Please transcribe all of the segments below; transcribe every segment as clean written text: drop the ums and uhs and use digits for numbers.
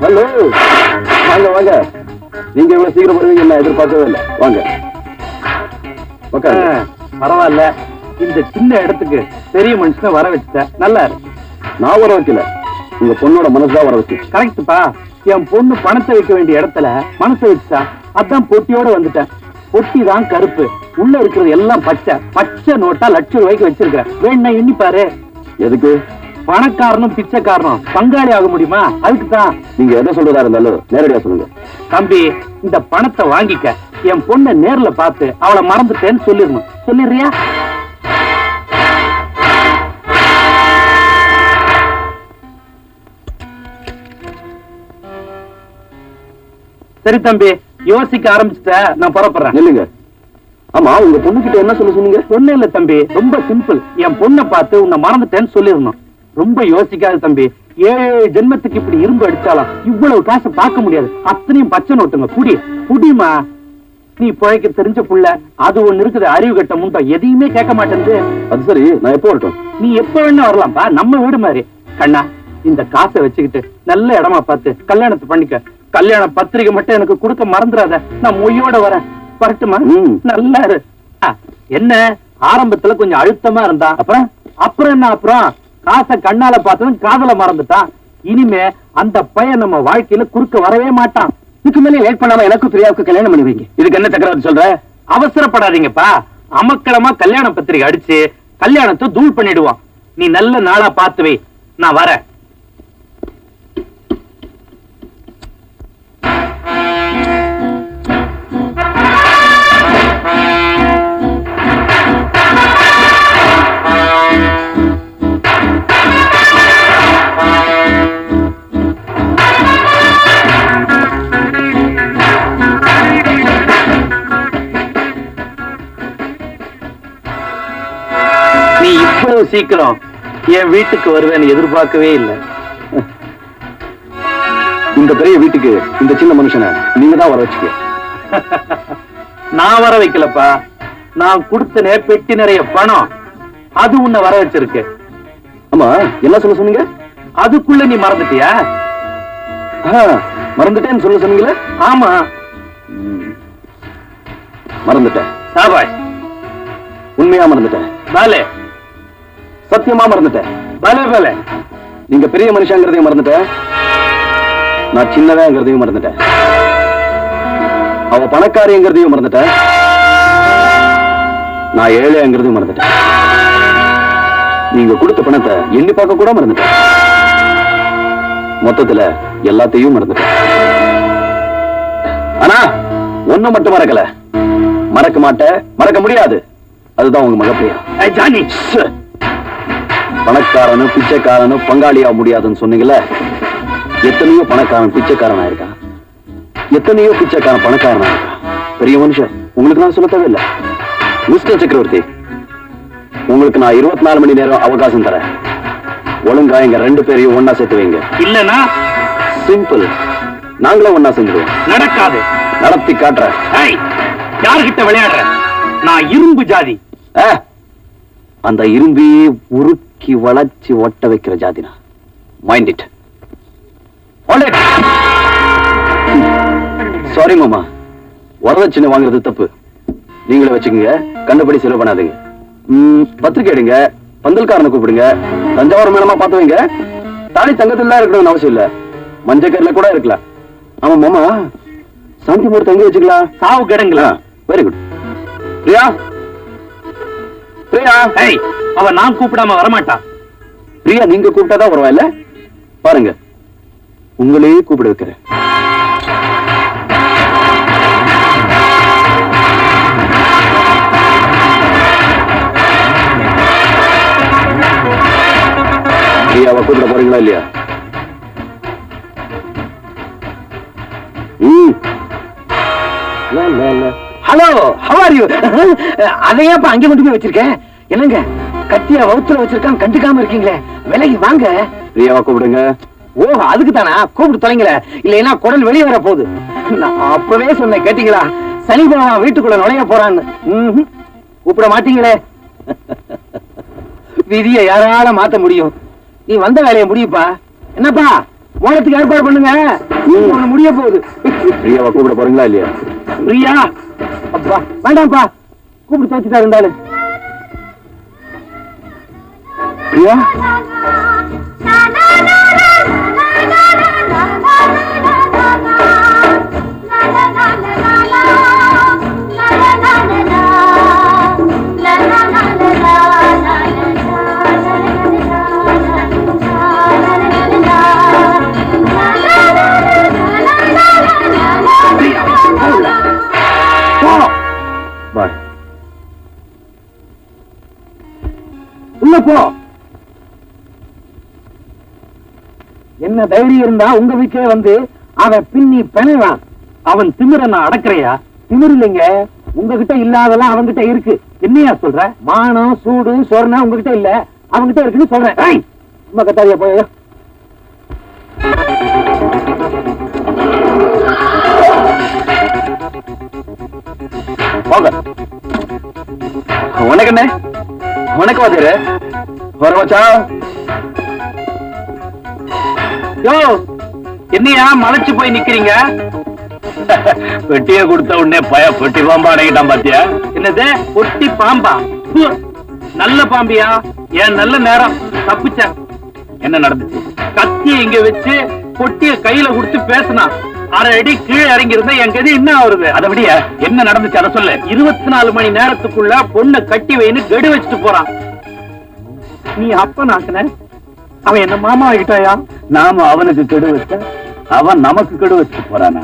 Hello, வாங்க வாங்க. நீங்க இவ்வளவு சீக்கிரம் வருவீங்க என்ன எதிர்பார்க்கவே இல்லை. வாங்க பரவாயில்ல. இந்த சின்ன இடத்துக்கு பெரிய மனுஷனை வர வச்சுட்ட, நல்லா இருக்கு. நான் வர வைக்கல, உங்க பொண்ணோட மனசுதான் வர வச்சு. கரெக்ட்பா. என் பொண்ணு பணத்தை வைக்க வேண்டிய இடத்துல மனசை வச்சுட்டா, அதான் பொட்டியோட வந்துட்டேன். பொட்டி தான் கருப்பு, உள்ள இருக்கிறது எல்லாம் பச்சை. பச்சை நோட்டா ₹1,00,000 வச்சிருக்கிறேன். வேணா எண்ணி பாரு. எதுக்கு? பணக்காரனும் பிச்சைக்காரனும் பங்காளி ஆக முடியுமா? அதுக்குதான். நீங்க எதை சொல்றதா இருந்தாலும் நேரடியா சொல்லுங்க. தம்பி, இந்த பணத்தை வாங்கிக்க. என் பொண்ணை நேர்ல பார்த்து அவளை மறந்துட்டேன்னு சொல்லிடணும். சொல்லிடுறியா? சரி தம்பி, யோசிக்க ஆரம்பிச்சுட்ட, நான் புறப்படுறேன். இல்லைங்க. ஆமா, உங்க பொண்ணு கிட்ட என்ன சொல்ல சொன்னீங்க? ஒண்ணு இல்ல தம்பி, ரொம்ப சிம்பிள். என் பொண்ணை பார்த்து உன்னை மறந்துட்டேன்னு சொல்லிடணும். ரொம்ப யோசிக்காது தம்பி. 7 ஜென்மத்துக்கு இப்படி இரும்பு அடிச்சாலும் இவ்வளவு காசு பார்க்க முடியாது. அத்தனையும் பச்சை நோட்டுங்க. குடிமா. நீ பிழைக்க தெரிஞ்ச புள்ள, அது ஒண்ணு இருக்குது. அறிவு கட்ட முண்டை எதையுமே கேட்க மாட்டேங்குது. அது சரி, நான் எப்போ வரட்டும்? நீ எப்ப வேணா வரலாம்ப்பா, நம்ம வீடு மாதிரி. கண்ணா, இந்த காசை வச்சுக்கிட்டு நல்ல இடமா பார்த்து கல்யாணத்தை பண்ணிக்க. கல்யாண பத்திரிகை மட்டும் எனக்கு கொடுக்க மறந்துடாத. நான் மொய்யோட வரேன். வரட்டுமா? நல்லா இரு. என்ன ஆரம்பத்துல கொஞ்சம் அழுத்தமா இருந்தா, அப்புறம் என்ன? அப்புறம் காசை கண்ணால பார்த்ததும் காதல மறந்துட்டான். இனிமே அந்த பையன் நம்ம வாழ்க்கையில குறுக்க வரவே மாட்டான். இதுக்கு மேலே லேட் பண்ணாம எனக்கு பிரியாவுக்கு கல்யாணம் பண்ணி வைங்க. இதுக்கு என்ன தகராறு சொல்ற? அவசரப்படாதீங்கப்பா. அமக்களமா கல்யாண பத்திரிகை அடிச்சு கல்யாணத்தை தூள் பண்ணிடுவான். நீ நல்ல நாளா பார்த்து வை, நான் வரேன். நீ இவ்வளவு சீக்கிரம் என் வீட்டுக்கு வருவேன்னு எதிர்பார்க்கவே இல்லை. இந்த பெரிய வீட்டுக்கு இந்த சின்ன மனுஷனை நீங்க தான் வர வச்சுக்க. நான் வர வைக்கலப்பா. நான் கொடுத்தனே பெட்டி நிறைய பணம், அது உன்னை வர வச்சிருக்கு. ஆமா, என்ன சொல்ல சொன்னீங்க? அதுக்குள்ள நீ மறந்துட்டியா? மறந்துட்டேன்னு சொல்ல சொன்னீங்களே? ஆமா, மறந்துட்டேன். சாபாஷ். உண்மையா மறந்துட்டேன். பாலே, சத்தியமா மறந்துட்டேன். பாலே பாலே. நீங்க பெரிய மனுஷங்கிறதையும் மறந்துட்டேன், நான் சின்னதாங்கிறதையும் மறந்துட்டேன், அவ பணக்காரிங்கிறதையும் மறந்துட்டேன், நான் ஏழைங்கிறதையும் மறந்துட்டேன், நீங்க கொடுத்த பணத்தை எண்ணி பார்க்க கூட மறந்துட்டேன், மொத்தத்துல எல்லாத்தையும் மறந்துட்டேன். ஆனா ஒண்ணு மட்டும் மறக்கல, மறக்க மாட்டேன், மறக்க முடியாது. அதுதான் உங்க மகப்பையா. பணக்காரனும் பிச்சைக்காரனும் பங்காளியா முடியாதுன்னு சொன்னீங்கல்ல. எத்தனையோ பணக்காரன் பிச்சைக்காரனா இருக்கா, எத்தனையோ பிச்சைக்காரன் பணக்காரனா இருக்கா. பெரிய மனுஷன், உங்களுக்கு நான் சொல்ல தேவையில்லை. மிஸ்டர் சக்கரவர்த்தி, உங்களுக்கு நான் 24 மணி நேரம் அவகாசம் தரேன். ஒழுங்கா எங்க 2 பேரையும் ஒன்னா சேர்த்து வைங்க. இல்லனா சிம்பிள், நாங்களும் ஒன்னா செஞ்சிடுவோம். நடக்காது. நடத்தி காட்டுறேன். யாருகிட்ட விளையாடுற? நான் இரும்பு ஜாதி. அந்த இரும்பையே உருக்கி வளைச்சு ஒட்ட வைக்கிற ஜாதினா. Mind it. சாரி மாமா, வரதட்சணை வாங்குறது தப்பு. நீங்களே வச்சுக்கோங்க, கண்டபடி செலவு பண்ணாதீங்க. பத்திரிக்கை எடுங்க, பந்தல்காரனை கூப்பிடுங்க, தஞ்சாவூர் மேலமா பார்த்து வைங்க. தாலி தங்கத்துல தான் இருக்கணும்னு அவசியம் இல்ல, மஞ்சக்கரில கூட இருக்கலாம். ஆமா மாமா, சாந்தி மூர்த்தி தங்கி வச்சுக்கலாம். சாவு கிடங்களா? Very good. பிரியா, பிரியா. அவ நான் கூப்பிடாம வரமாட்டா. பிரியா நீங்க கூப்பிட்டாதான் வருவாயில்ல. பாருங்க, உங்களையே கூப்பிட வைக்கிறேன். பிரியாவை கூப்பிட போறீங்களா இல்லையா? Hello, how are you? அதையே அங்க கொண்டு போய் வச்சிருக்கேன். என்னங்க கத்தியா வவுத்துல வச்சிருக்கான், கண்டுக்காம இருக்கீங்களே, விலகி வாங்க. பிரியாவை கூப்பிடுங்க. ஓ, அதுக்கு தானா? கூப்பிட்டு தொலைங்கள, இல்லைன்னா குடல் வெளியே வர போகுது. நான் அப்பவே சொன்னேன், கேட்டீங்களா? சனி பகவான் வீட்டுக்குள்ள நுழைய போறான்னு. கூப்பிட மாட்டீங்களே. விதியை யாரால மாத்த முடியும்? நீ வந்த வேலையை முடியுப்பா. என்னப்பா மோனத்துக்கு ஏற்பாடு பண்ணுங்க. ஒண்ணு முடிய போகுது. பிரியாவை கூப்பிட போறீங்களா இல்லையா? பிரியா அப்பா வேண்டாம்ப்பா, கூப்பிட்டு தோச்சுட்டா இருந்தாலும். பிரியா பாய். உள்ள போ. என்ன தைரியம் இருந்தா உங்க வீட்டிலே வந்து அவன் பின்னி பிணைவான். அவன் திமிர நான் அடக்குறையா? திமிர் இல்லைங்க, உங்ககிட்ட இல்லாதெல்லாம் அவன்கிட்ட இருக்கு. என்னையா சொல்ற? மானம் சூடு சொரணை உங்ககிட்ட இல்ல, அவன்கிட்ட இருக்குன்னு சொல்றேன். சும்மா கத்தாரியா போய். போங்க. உனக்கு என்ன? உனக்கு வாத்தியாரு வர வச்சா? யோ, என்னையா மலைச்சு போய் நிக்கிறீங்க? பெட்டியை கொடுத்த உடனே பெட்டி பாம்பா அடைக்கிட்டான் பாத்தியா? என்னது பொட்டி பாம்பா? ஹு, நல்ல பாம்பியா? ஏன் நல்ல நேரம் தப்பிச்ச. என்ன நடந்துச்சு? கத்திய இங்க வச்சு பொட்டிய கையில கொடுத்து பேசினா. அரை அடி கீழே இறங்கி இருந்தா என் கதி என்ன ஆகுறது? அதை விடிய என்ன நடந்துச்சு அதை சொல்லு. 24 மணி நேரத்துக்குள்ள பொண்ணை கட்டி வைன்னு கெடு வச்சுட்டு போறான். நீ அப்ப நாக்குன, அவன் என்ன மாமா ஆகிட்டாயா? நாம அவனுக்கு கெடு வச்ச, அவன் நமக்கு கெடு வச்சு போறானா?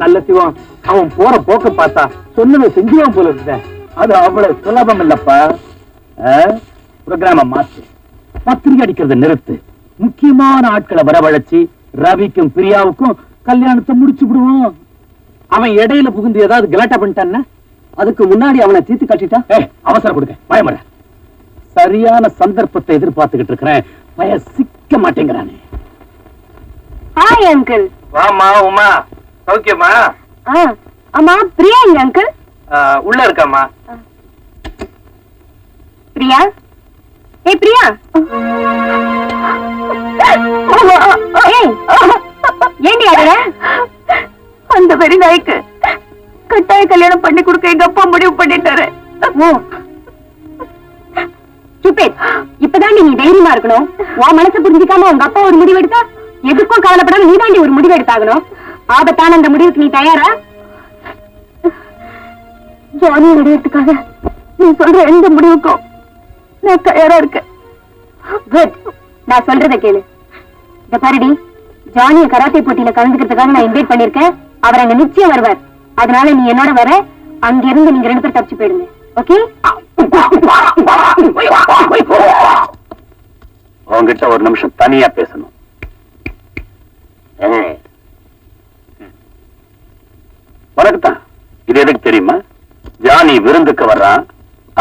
நல்ல சிவம், அவன் போற போக்க பார்த்தா சொன்னதை செஞ்சுவான் போல இருந்த. அது அவ்வளவு சுலபம் இல்லப்பா. புரோகிராம மாத்து, பத்திரிகை அடிக்கிறத நிறுத்து, முக்கியமான ஆட்களை வரவழைச்சு ரவிக்கும் பிரியாவுக்கும் கல்யாணத்தை முடிச்சு விடுவோம். அவன் இடையில புகுந்து ஏதாவது கலாட்டா பண்ணிட்டான்னா? அதுக்கு முன்னாடி அவனை தீர்த்து கட்டிட்டா? அவசரம் கொடுக்க பயமுற. சரியான சந்தர்ப்பத்தை எதிர்பார்த்துக்கிட்டு இருக்கிறேன், பய சிக்க மாட்டேங்கிறானே. Hi uncle. வாமா உமா, சௌக்கியமா? அம்மா பிரியா எங்க அங்கிள்? உள்ள இருக்காமா. பிரியா, ஏ பிரியா. ஏய், ஏண்டி அழற? அந்த வெறி நாய்க்கு கட்டாய கல்யாணம் பண்ணி கொடுக்க எங்க அப்பா முடிவு பண்ணிட்டாரு. இப்பதான் நீ தைரியமா இருக்கணும். உன் மனசை புரிஞ்சுக்காம உங்க அப்பா ஒரு முடிவு எடுத்தா எதுக்கும் கவலைப்படாம நீ தாண்டி ஒரு முடிவு எடுத்தாகணும். ஆபத்தான அந்த முடிவுக்கு நீ தயாரா? ஜானி விடயத்துக்காக நீ சொல்ற எந்த முடிவுக்கும் நான் தயாரா இருக்கேன். குட், நான் சொல்றத கேளு. இந்த பாருடி, ஜானிய கராத்தே போட்டியில கலந்துக்கிறதுக்காக நான் இன்வைட் பண்ணிருக்கேன். அவர் அங்க நிச்சயம் வருவார். அதனால நீ என்னோட வர, அங்க இருந்து நீங்க 2 பேரும் தப்பிச்சு போயிடுங்க. ஓகே? உங்ககிட்ட ஒரு நிமிஷம் தனியா பேசணும். உனக்குத்தான் இது எதுக்கு தெரியுமா? ஜானி விருந்துக்கு வர்றான்,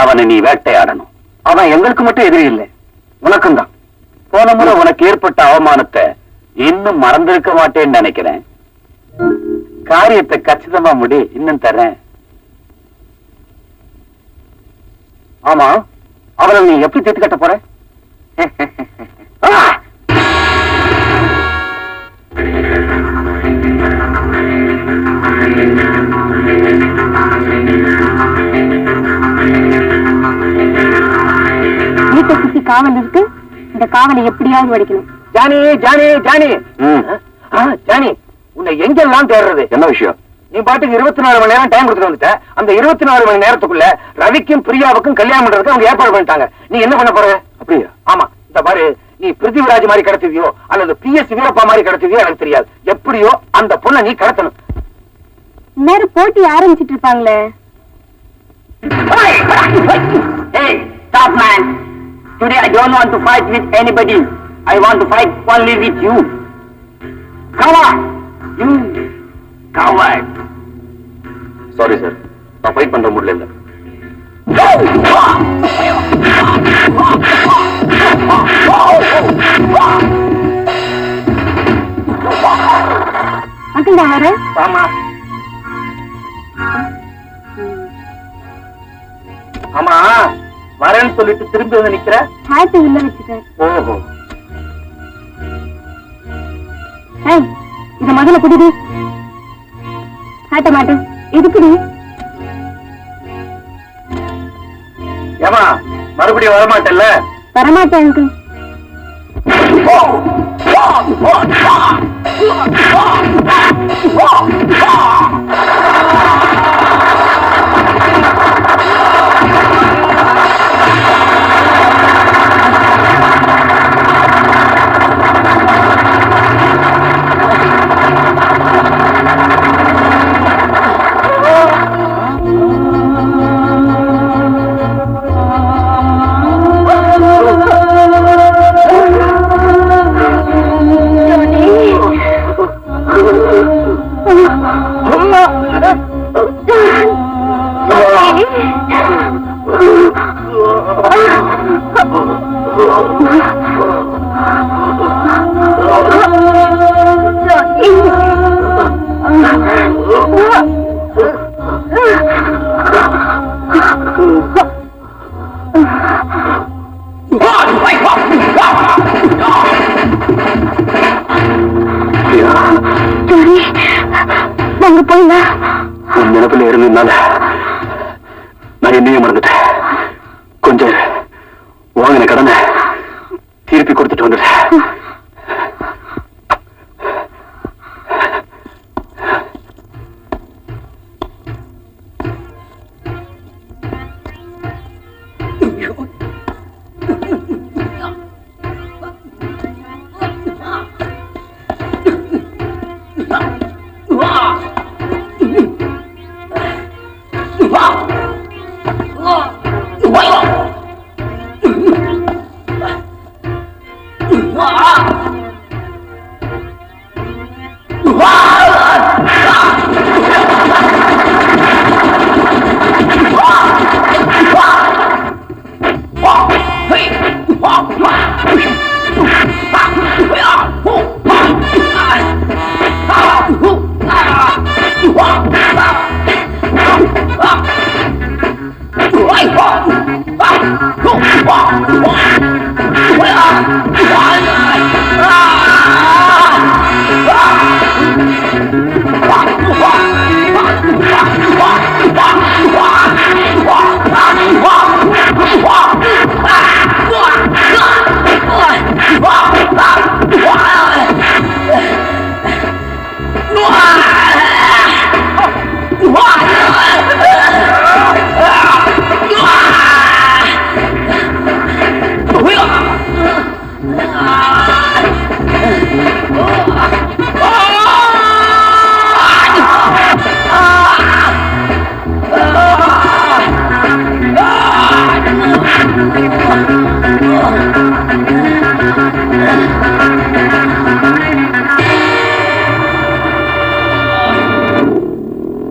அவனை நீ வேட்டையாடணும். அவன் எங்களுக்கு மட்டும் எதிரி இல்லை, உனக்கும் தான். போன முறை உனக்கு ஏற்பட்ட அவமானத்தை இன்னும் மறந்திருக்க மாட்டேன்னு நினைக்கிறேன். காரியத்தை கச்சிதமா முடி, இன்னும் தரேன். ஆமா, அவனை நீ எப்படி தீர்த்து கட்ட போற? வீட்டை சுத்தி காவல் இருக்கு, இந்த காவலை எப்படியாவது வடிக்கணும். ஜானி ஜானி ஜானி ஜானி, உன்னை எங்கெல்லாம் தேடுறது? என்ன விஷயம்? நீ பாட்டுக்கு 24 மணி நேரம் டைம் கொடுத்துட்டு வந்துட்ட. அந்த 24 மணி நேரத்துக்குள்ள ரவிக்கும் பிரியாவுக்கும் கல்யாணம் பண்றதுக்கு அவங்க ஏற்பாடு பண்ணிட்டாங்க. நீ என்ன பண்ண போற? அப்படியா? ஆமா, இந்த பாரு, நீ பிருத்திவிராஜ் மாதிரி கடத்துவியோ அல்லது PS வீரப்பா மாதிரி கடத்துவியோ எனக்கு தெரியாது. எப்படியோ அந்த பொண்ணை நீ கடத்தணும். நேரம் போட்டி ஆரம்பிச்சிட்டு இருப்பாங்களே. Hey, stop man. Today I don't want to fight with anybody. I want to fight only with you. Come on. You coward. Sorry sir, நான் ஃபைட் பண்ற முடியல. இல்ல அங்கிள் நான் வரேன். ஆமா ஆமா, வரேன்னு சொல்லிட்டு திரும்பி வந்து நிக்கிற. ஹேட் உள்ள வச்சுட்டேன். ஓஹோ, இத முதல்ல குடிடி. ஆட்ட மாட்டேன். எதுக்குடி? ஏமா மறுபடியும் வரமாட்டேல்ல? வரமாட்டேன் அங்கிள். நாங்க போயில நினைப்பில் இருந்ததுனால நான் என்னையும் மறந்துட்டேன். கொஞ்சம் வாங்கின கடனை திருப்பி கொடுத்துட்டு வந்துட்டேன்.